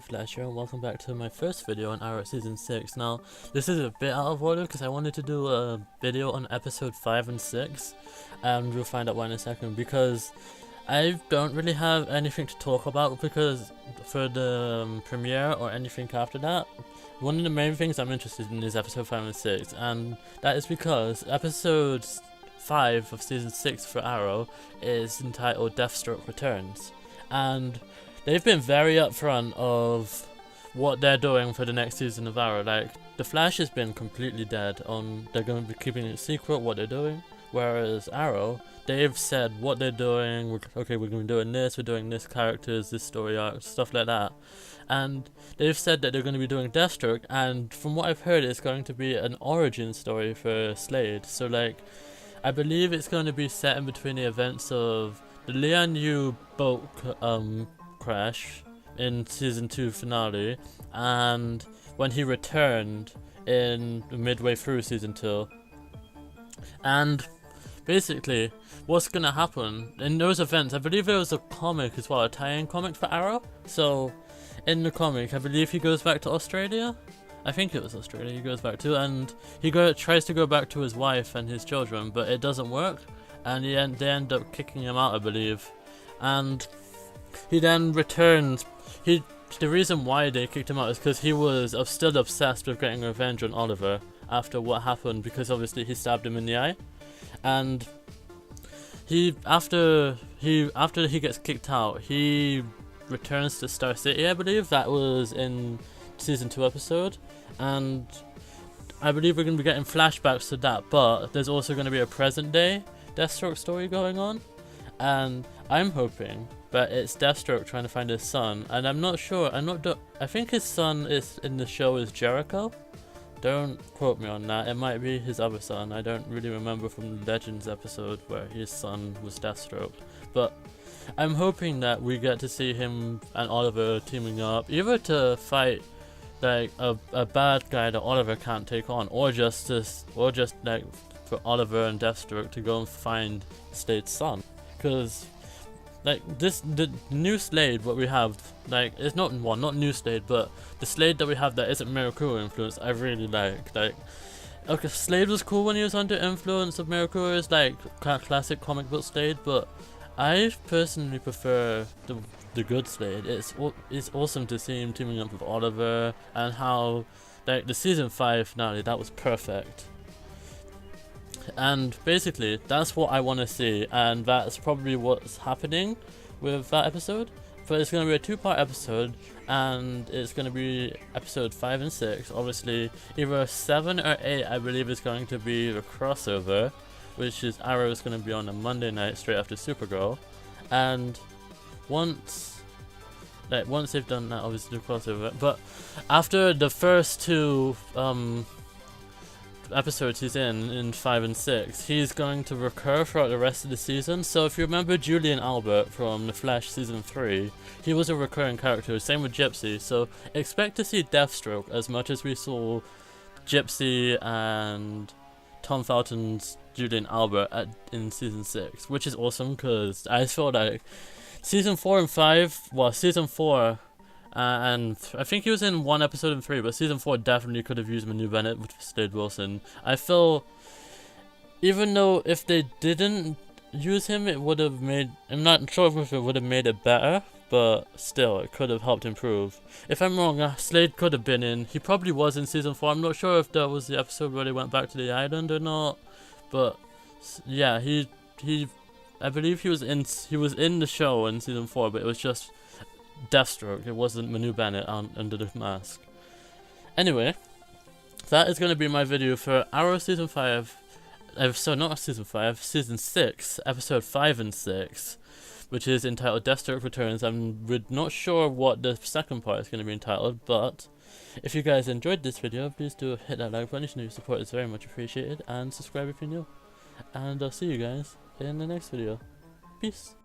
Flash here, and welcome back to my first video on Arrow Season 6. Now, this is a bit out of order because I wanted to do a video on episode 5 and 6, and we'll find out why in a second, because I don't really have anything to talk about because for the premiere or anything after that. One of the main things I'm interested in is episode 5 and 6, and that is because episode 5 of Season 6 for Arrow is entitled Deathstroke Returns, and they've been very upfront of what they're doing for the next season of Arrow. Like, The Flash has been completely dead on they're going to be keeping it secret what they're doing, whereas Arrow, they've said what they're doing. Okay, we're going to be doing this, we're doing this characters, this story arc, stuff like that. And they've said that they're going to be doing Deathstroke, and from what I've heard, it's going to be an origin story for Slade. So, like, I believe it's going to be set in between the events of the Lian Yu boat crash in season 2 finale and when he returned in midway through season 2. And basically what's gonna happen in those events, I believe there was a comic as well, a tie-in comic for Arrow. So in the comic, I believe he goes back to Australia. I think it was Australia he goes back to, and he tries to go back to his wife and his children, but it doesn't work, and they end up kicking him out, I believe. And he then returns. The reason why they kicked him out is because he was still obsessed with getting revenge on Oliver after what happened, because obviously he stabbed him in the eye. And after he gets kicked out, he returns to Star City, I believe. That was in season 2 episode, and I believe we're going to be getting flashbacks to that, but there's also going to be a present day Deathstroke story going on, and I'm hoping that it's Deathstroke trying to find his son. And I'm not sure, I think his son is in the show is Jericho. Don't quote me on that, it might be his other son. I don't really remember from the Legends episode where his son was Deathstroke, but I'm hoping that we get to see him and Oliver teaming up, either to fight like a bad guy that Oliver can't take on, or just like for Oliver and Deathstroke to go and find Slade's son. Because like the new Slade, what we have, like, it's not new Slade, but the Slade that we have that isn't Mirakuru influence, I really like. Like, okay, Slade was cool when he was under influence of Mirakuru, like classic comic book Slade, but I personally prefer the good Slade. It's awesome to see him teaming up with Oliver, and how like the season 5 finale, that was perfect. And basically that's what I want to see, and that's probably what's happening with that episode. But it's going to be a 2-part episode, and it's going to be episode 5 and 6. Obviously either 7 or 8 I believe is going to be the crossover, which is Arrow is going to be on a Monday night straight after Supergirl. And once they've done that, obviously the crossover, but after the first 2 episodes he's in 5 and 6, he's going to recur throughout the rest of the season. So if you remember Julian Albert from The Flash season 3, he was a recurring character, same with Gypsy. So expect to see Deathstroke as much as we saw Gypsy and Tom Felton's Julian Albert in season 6, which is awesome, because I feel like season 4 and 5, well, season 4 and I think he was in 1 episode in 3, but season 4 definitely could have used Manu Bennett with Slade Wilson. I feel, even though if they didn't use him, it would have made, I'm not sure if it would have made it better, but still, it could have helped improve. If I'm wrong, Slade could have been in, he probably was in season 4, I'm not sure if that was the episode where they went back to the island or not, but yeah, I believe he was in the show in season 4, but it was just Deathstroke, it wasn't Manu Bennett under the mask. Anyway, that is going to be my video for Arrow season 5, not season 5, season 6, episode 5 and 6, which is entitled Deathstroke Returns. We're not sure what the second part is going to be entitled, but if you guys enjoyed this video, please do hit that like button. Your support is very much appreciated, and subscribe if you're new. And I'll see you guys in the next video. Peace.